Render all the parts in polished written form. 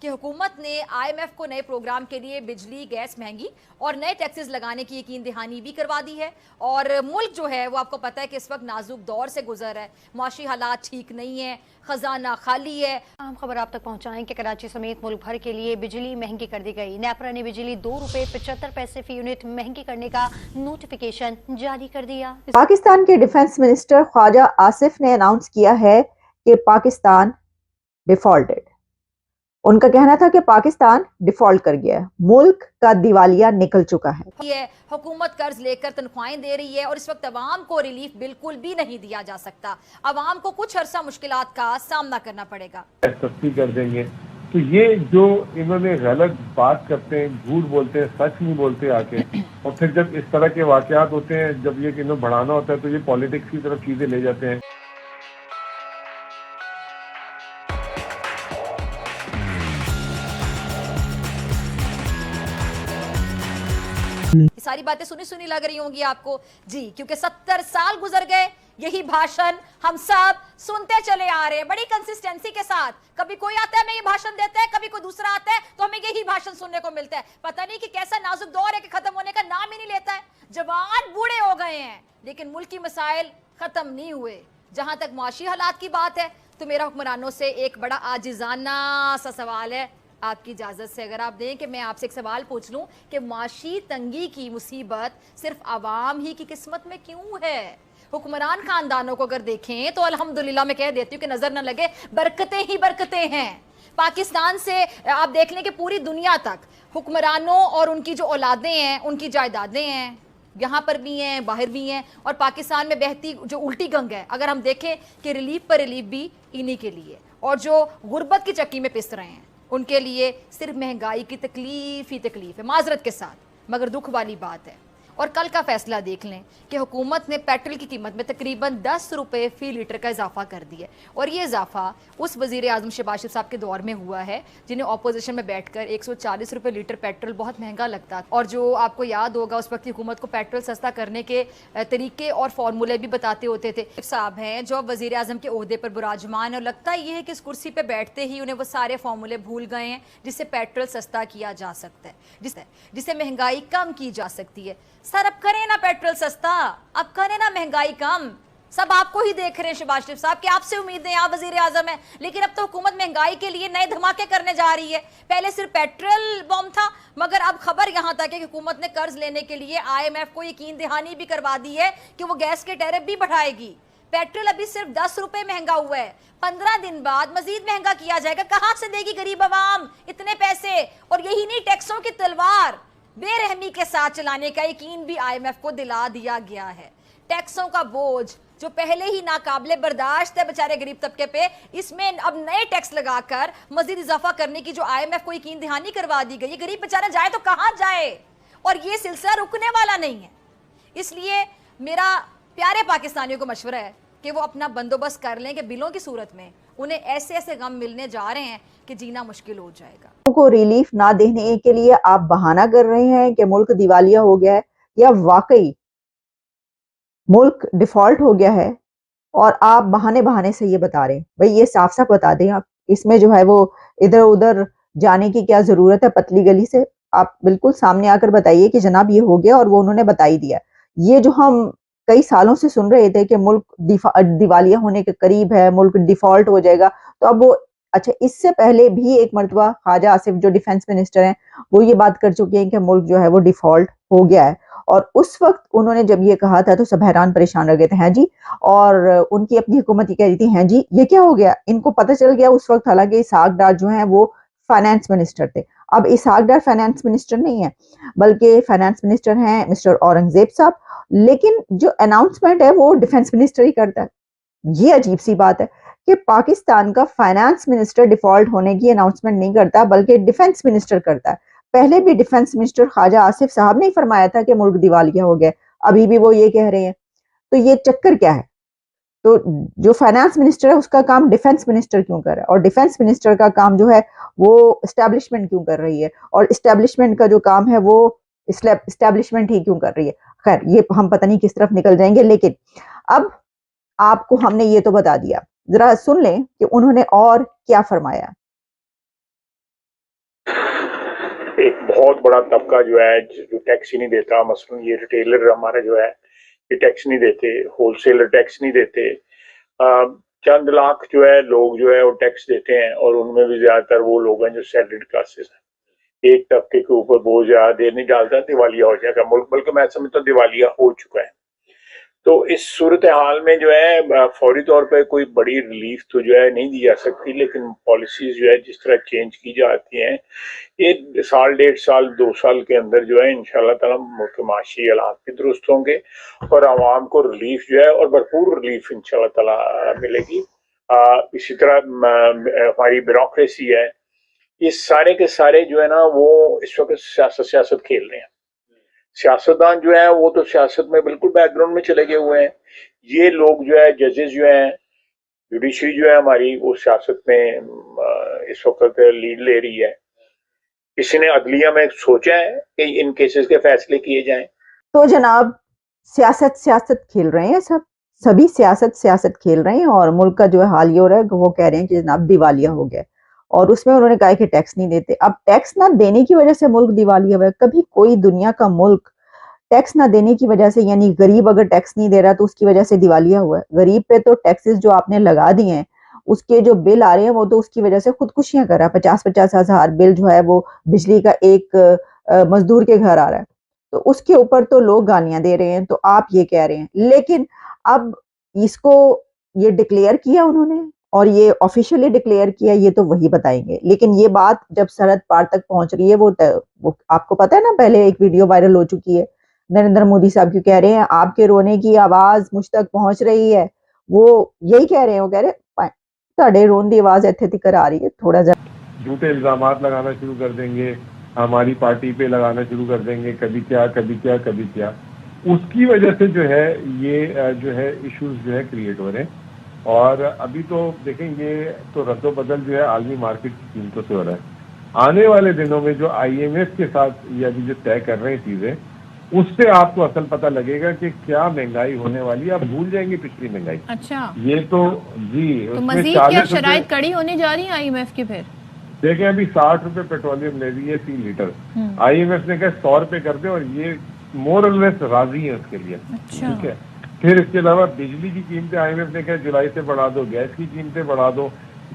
کہ حکومت نے IMF کو نئے پروگرام کے لیے بجلی گیس مہنگی اور نئے ٹیکسز لگانے کی یقین دہانی بھی کروا دی ہے، اور ملک جو ہے وہ آپ کو پتہ ہے کہ اس وقت نازک دور سے گزر ہے، معاشی حالات ٹھیک نہیں ہیں، خزانہ خالی ہے۔ اہم خبر آپ تک پہنچائیں کہ کراچی سمیت ملک بھر کے لیے بجلی مہنگی کر دی گئی۔ نیپرا نے بجلی 2 روپے 75 پیسے فی یونٹ مہنگی کرنے کا نوٹیفیکیشن جاری کر دیا۔ پاکستان کے ڈیفنس منسٹر خواجہ آصف نے اناؤنس کیا ہے کہ پاکستان ڈیفالٹڈ۔ ان کا کہنا تھا کہ پاکستان ڈیفالٹ کر گیا ہے، ملک کا دیوالیہ نکل چکا ہے۔ یہ حکومت قرض لے کر تنخواہیں دے رہی ہے اور اس وقت عوام کو ریلیف بالکل بھی نہیں دیا جا سکتا، عوام کو کچھ عرصہ مشکلات کا سامنا کرنا پڑے گا۔ سستی کر دیں گے تو یہ جو انہوں نے غلط بات کرتے ہیں، جھوٹ بولتے ہیں، سچ نہیں بولتے آ کے، اور پھر جب اس طرح کے واقعات ہوتے ہیں، جب یہ کہ انہوں بڑھانا ہوتا ہے تو یہ پالیٹکس کی طرف چیزیں لے جاتے ہیں۔ یہ ساری باتیں سنی لگ رہی ہوں گی آپ کو، جی، کیونکہ 70 سال گزر گئے، یہی بھاشن ہم سب سنتے چلے آ رہے ہیں بڑی کنسسٹنسی کے ساتھ۔ کبھی کوئی آتا ہے ہمیں یہ بھاشن دیتا ہے، کبھی کوئی دوسرا آتا ہے تو ہمیں یہی بھاشن سننے کو ملتا ہے۔ پتہ نہیں کہ کیسا نازک دور ہے کہ ختم ہونے کا نام ہی نہیں لیتا ہے، جوان بوڑھے ہو گئے ہیں لیکن ملکی مسائل ختم نہیں ہوئے۔ جہاں تک معاشی حالات کی بات ہے تو میرا حکمرانوں سے ایک بڑا عاجزانہ سا سوال ہے، آپ کی اجازت سے اگر آپ دیں کہ میں آپ سے ایک سوال پوچھ لوں کہ معاشی تنگی کی مصیبت صرف عوام ہی کی قسمت میں کیوں ہے؟ حکمران خاندانوں کو اگر دیکھیں تو الحمدللہ میں کہہ دیتی ہوں کہ نظر نہ لگے، برکتیں ہی برکتیں ہیں۔ پاکستان سے آپ دیکھ لیں کہ پوری دنیا تک حکمرانوں اور ان کی جو اولادیں ہیں، ان کی جائیدادیں ہیں، یہاں پر بھی ہیں، باہر بھی ہیں، اور پاکستان میں بہتی جو الٹی گنگ ہے، اگر ہم دیکھیں کہ ریلیف پر ریلیف بھی انہی کے لیے، اور جو غربت کی چکی میں پس رہے ہیں ان کے لیے صرف مہنگائی کی تکلیف ہی تکلیف ہے، معذرت کے ساتھ، مگر دکھ والی بات ہے۔ اور کل کا فیصلہ دیکھ لیں کہ حکومت نے پیٹرول کی قیمت میں تقریباً 10 روپے فی لیٹر کا اضافہ کر دیا، اور یہ اضافہ اس وزیر اعظم شہباز شریف صاحب کے دور میں ہوا ہے جنہیں اپوزیشن میں بیٹھ کر 140 روپے لیٹر پیٹرول بہت مہنگا لگتا، اور جو آپ کو یاد ہوگا اس وقت حکومت کو پیٹرول سستا کرنے کے طریقے اور فارمولے بھی بتاتے ہوتے تھے۔ صاحب ہیں جو وزیر اعظم کے عہدے پر براجمان، اور لگتا یہ ہے کہ اس کرسی پہ بیٹھتے ہی انہیں وہ سارے فارمولے بھول گئے ہیں جس سے پیٹرول سستا کیا جا سکتا ہے، جس سے مہنگائی کم کی جا سکتی ہے۔ سر اب کریں نا پیٹرول سستا، اب کریں نا مہنگائی کم، سب آپ کو ہی دیکھ رہے ہیں شہباز شریف صاحب کہ آپ سے امیدیں ہیں، آپ وزیر اعظم ہیں، لیکن اب تو حکومت مہنگائی کے لیے نئے دھماکے کرنے جا رہی ہے۔ پہلے صرف پیٹرول بم تھا، مگر اب خبر یہاں تک ہے کہ حکومت نے قرض لینے کے لیے IMF کو یقین دہانی بھی کروا دی ہے کہ وہ گیس کے ٹیرف بھی بڑھائے گی۔ پیٹرول ابھی صرف 10 روپے مہنگا ہوا ہے، 15 دن بعد مزید مہنگا کیا جائے گا۔ کہاں سے دے گی غریب عوام اتنے پیسے؟ اور یہی نہیں، ٹیکسوں کی تلوار بے رحمی کے ساتھ چلانے کا یقین بھی IMF کو دلا دیا گیا ہے۔ ٹیکسوں کا بوجھ جو پہلے ہی ناقابل برداشت ہے بیچارے غریب طبقے پہ، اس میں اب نئے ٹیکس لگا کر مزید اضافہ کرنے کی جو IMF کو یقین دہانی کروا دی گئی، یہ غریب بیچارہ جائے تو کہاں جائے؟ اور یہ سلسلہ رکنے والا نہیں ہے۔ اس لیے میرا پیارے پاکستانیوں کو مشورہ ہے کہ وہ اپنا بندوبست کر لیں کہ بلوں کی صورت میں انہیں ایسے ایسے غم ملنے جا رہے ہیں کہ جینا مشکل ہو جائے گا۔ کو ریلیف نہ دینے کے لیے آپ بہانہ کر رہے ہیں کہ ملک دیوالیہ ہو گیا ہے، یا واقعی ملک ڈیفالٹ ہو گیا ہے اور آپ بہانے سے یہ بتا رہے ہیں؟ بھئی یہ صاف صاف بتا دیں، آپ اس میں جو ہے وہ ادھر ادھر جانے کی کیا ضرورت ہے؟ پتلی گلی سے آپ بالکل سامنے آ کر بتائیے کہ جناب یہ ہو گیا، اور وہ انہوں نے بتائی دیا۔ یہ جو ہم کئی سالوں سے سن رہے تھے کہ ملک دیوالیہ ہونے کے قریب ہے، ملک ڈیفالٹ ہو جائے گا، تو اب وہ اچھا، اس سے پہلے بھی ایک مرتبہ خواجہ آصف جو ڈیفنس منسٹر ہیں وہ یہ بات کر چکے ہیں کہ ملک جو ہے وہ ڈیفالٹ ہو گیا ہے، اور اس وقت انہوں نے جب یہ کہا تھا تو سب حیران پریشان رہ گئے تھے، ہیں جی، اور ان کی اپنی حکومت یہ کہہ رہی تھی ہیں جی یہ کیا ہو گیا؟ ان کو پتہ چل گیا اس وقت، حالانکہ اسحاق ڈار جو ہیں وہ فائنانس منسٹر تھے۔ اب اسحاق ڈار فائنانس منسٹر نہیں ہے، بلکہ فائنانس منسٹر ہیں مسٹر اورنگزیب صاحب، لیکن جو اناؤنسمنٹ ہے وہ ڈیفنس منسٹر ہی کرتا ہے۔ یہ عجیب سی بات ہے کہ پاکستان کا فائنانس منسٹر ڈیفالٹ ہونے کی اناؤنسمنٹ نہیں کرتا بلکہ ڈیفنس منسٹر کرتا ہے۔ پہلے بھی ڈیفنس منسٹر خواجہ آصف صاحب نے فرمایا تھا کہ ملک دیوالیہ ہو گیا، ابھی بھی وہ یہ کہہ رہے ہیں، تو یہ چکر کیا ہے؟ تو جو فائنانس منسٹر ہے اس کا کام ڈیفنس منسٹر کیوں کر رہا ہے، اور ڈیفنس منسٹر کا کام جو ہے وہ اسٹیبلشمنٹ کیوں کر رہی ہے، اور اسٹیبلشمنٹ کا جو کام ہے وہ اسٹیبلشمنٹ ہی کیوں کر رہی ہے؟ خیر، یہ ہم پتہ نہیں کس طرف نکل جائیں گے، لیکن اب آپ کو ہم نے یہ تو بتا دیا، ذرا سن لیں کہ انہوں نے اور کیا فرمایا۔ بہت بڑا طبقہ جو ہے جو ٹیکس ہی نہیں دیتا. مثلا یہ ریٹیلر ہمارا جو ہے یہ ٹیکس نہیں دیتے, ہول سیلر ٹیکس نہیں دیتے. چند لاکھ جو ہے لوگ جو ہے وہ ٹیکس دیتے ہیں, اور ان میں بھی زیادہ تر وہ لوگ ہیں جو سیلریڈ کلاسز ہیں. ایک طبقے کے اوپر بہت زیادہ دیر نہیں ڈالتا, دیوالیہ ہو جائے گا ملک, بلکہ میں سمجھتا ہوں دیوالیہ ہو چکا ہے. تو اس صورتحال میں جو ہے فوری طور پہ کوئی بڑی ریلیف تو جو ہے نہیں دی جا سکتی, لیکن پالیسیز جو ہے جس طرح چینج کی جاتی ہیں, یہ سال 1.5 سال 2 سال کے اندر جو ہے انشاءاللہ تعالی ملک کے معاشی حالات بھی درست ہوں گے, اور عوام کو ریلیف جو ہے اور بھرپور ریلیف انشاءاللہ تعالی ملے گی. اسی طرح ہماری بیوروکریسی ہے, یہ سارے کے سارے جو ہے نا وہ اس وقت سیاست کھیل رہے ہیں. سیاستدان جو ہیں وہ تو سیاست میں بالکل بیک گراؤنڈ میں چلے گئے ہوئے ہیں. یہ لوگ جو ہے ججز جو ہیں, جوڈیشری جو ہے ہماری, وہ سیاست میں اس وقت لیڈ لے رہی ہے. کسی نے عدلیہ میں سوچا ہے کہ ان کیسز کے فیصلے کیے جائیں؟ تو جناب سیاست کھیل رہے ہیں, سبھی سیاست کھیل رہے ہیں, اور ملک کا جو ہے حال یہ ہو رہا ہے کہ وہ کہہ رہے ہیں کہ جناب دیوالیہ ہو گیا, اور اس میں انہوں نے کہا کہ ٹیکس نہیں دیتے. اب ٹیکس نہ دینے کی وجہ سے ملک دیوالیہ ہوا ہے. کبھی کوئی دنیا کا ملک ٹیکس نہ دینے کی وجہ سے, یعنی غریب اگر ٹیکس نہیں دے رہا تو اس کی وجہ سے دیوالیہ ہوا ہے. غریب پہ تو ٹیکسز جو آپ نے لگا دیے ہیں, اس کے جو بل آ رہے ہیں وہ تو اس کی وجہ سے خودکشیاں کر رہا ہے. 50 ہزار بل جو ہے وہ بجلی کا ایک مزدور کے گھر آ رہا ہے, تو اس کے اوپر تو لوگ گالیاں دے رہے ہیں. تو آپ یہ کہہ رہے ہیں, لیکن اب اس کو یہ ڈکلیئر کیا انہوں نے, اور یہ آفیشیلی ڈکلیئر کیا, یہ تو وہی بتائیں گے. لیکن یہ بات جب سرحد پار تک پہنچ رہی ہے, وہ آپ کو پتا ہے نا, پہلے ایک ویڈیو وائرل ہو چکی ہے, نریندر مودی صاحب کیوں کہہ رہے ہیں آپ کے رونے کی آواز مجھ تک پہنچ رہی ہے. وہ یہی کہہ رہے ہیں, وہ کہہ رہے تھوڑے رون دی آواز ایتھے تک آ رہی ہے, تھوڑا جا جھوٹے الزامات لگانا شروع کر دیں گے, ہماری پارٹی پہ لگانا شروع کر دیں گے, کبھی کیا کبھی کیا کبھی کیا. اس کی وجہ سے جو ہے یہ جو ہے ایشوز جو ہے کریٹ ہو رہے ہیں. اور ابھی تو دیکھیں یہ تو رد و بدل جو ہے عالمی مارکیٹ کی قیمتوں سے ہو رہا ہے. آنے والے دنوں میں جو IMF کے ساتھ یہ ابھی جو طے کر رہے ہیں چیزیں, اس سے آپ کو اصل پتہ لگے گا کہ کیا مہنگائی ہونے والی ہے. آپ بھول جائیں گے پچھلی مہنگائی. اچھا, یہ تو جی تو مزید کیا شرائط کڑی ہونے جا رہی ہیں IMF کی؟ پھر دیکھیں ابھی 60 روپے پیٹرولیم لے رہی ہے 3 لیٹر. IMF نے کہا 100 روپے کر دیں, اور یہ مور اور لیس راضی ہیں اس کے لیے. ٹھیک ہے. پھر اس کے علاوہ بجلی کی قیمتیں IMF نے کہا جولائی سے بڑھا دو, گیس کی قیمتیں بڑھا دو.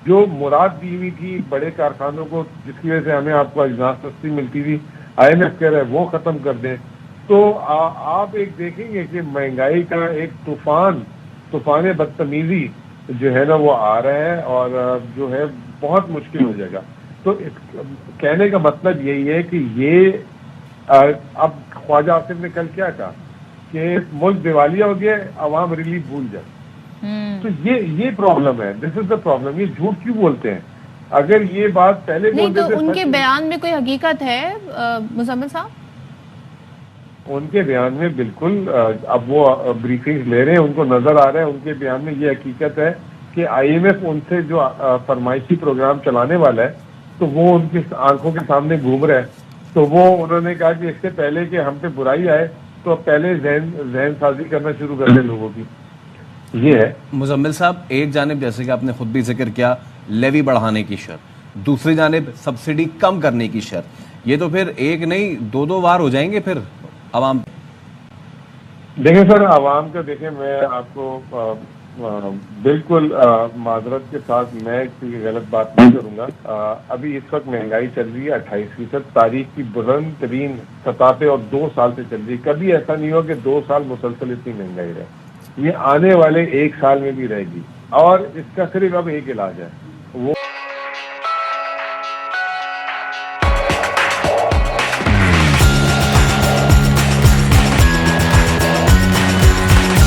جو مراد دی ہوئی تھی بڑے کارخانوں کو, جس کی وجہ سے ہمیں آپ کو اجناس سستی ملتی تھی, IMF کہہ رہا ہے وہ ختم کر دیں. تو آپ ایک دیکھیں گے کہ مہنگائی کا ایک طوفان بدتمیزی جو ہے نا وہ آ رہا ہے, اور جو ہے بہت مشکل ہو جائے گا. تو کہنے کا مطلب یہی ہے کہ یہ اب خواجہ آصف نے کل کیا کہا کہ ملک دیوالیہ ہو گیا, عوام ریلیف بھول جائے. تو یہ پرابلم ہے, دس از دا پرابلم. یہ جھوٹ کیوں بولتے ہیں؟ اگر یہ بات پہلے نہیں بولتے تو ان کے بیان میں کوئی حقیقت ہے مزمل صاحب؟ ان کے بیان میں بالکل, اب وہ بریفنگ لے رہے ہیں, ان کو نظر آ رہا ہے, ان کے بیان میں یہ حقیقت ہے کہ IMF ان سے جو فرمائشی پروگرام چلانے والا ہے تو وہ ان کی آنکھوں کے سامنے گھوم رہا ہے. تو وہ انہوں نے کہا کہ اس سے پہلے کہ ہم پہ برائی آئے تو پہلے ذہن سازی کرنا شروع کر دیں لوگوں کی. یہ ہے مزمل صاحب, ایک جانب جیسے کہ آپ نے خود بھی ذکر کیا لیوی بڑھانے کی شرط, دوسری جانب سبسڈی کم کرنے کی شرط, یہ تو پھر ایک نہیں دو بار ہو جائیں گے پھر عوام. دیکھیں سر, عوام کا دیکھیں, میں آپ کو بالکل معذرت کے ساتھ میں کوئی غلط بات نہیں کروں گا. ابھی اس وقت مہنگائی چل رہی ہے 28%, تاریخ کی بلند ترین سطح پہ, اور 2 سال سے چل رہی ہے. کبھی ایسا نہیں ہوا کہ 2 سال مسلسل اتنی مہنگائی رہے. یہ آنے والے 1 سال میں بھی رہے گی, اور اس کا صرف اب ایک علاج ہے, وہ